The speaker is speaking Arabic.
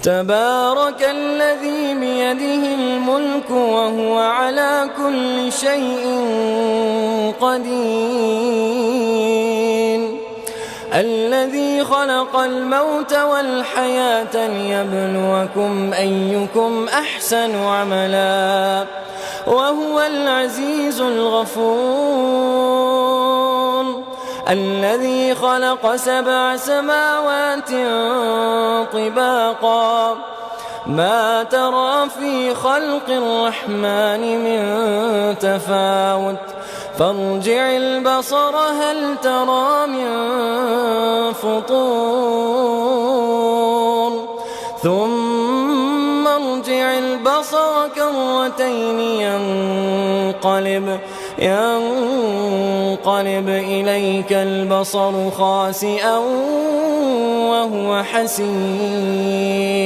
تبارك الذي بيده الملك وهو على كل شيء قدير الذي خلق الموت والحياة ليبلوكم أيكم أحسن عملا وهو العزيز الغفور الذي خلق 7 سماوات طباقا ما ترى في خلق الرحمن من تفاوت فارجع البصر هل ترى من فطور ثم ارجع البصر كرتين ينقلب إليك البصر خاسئا وهو حسير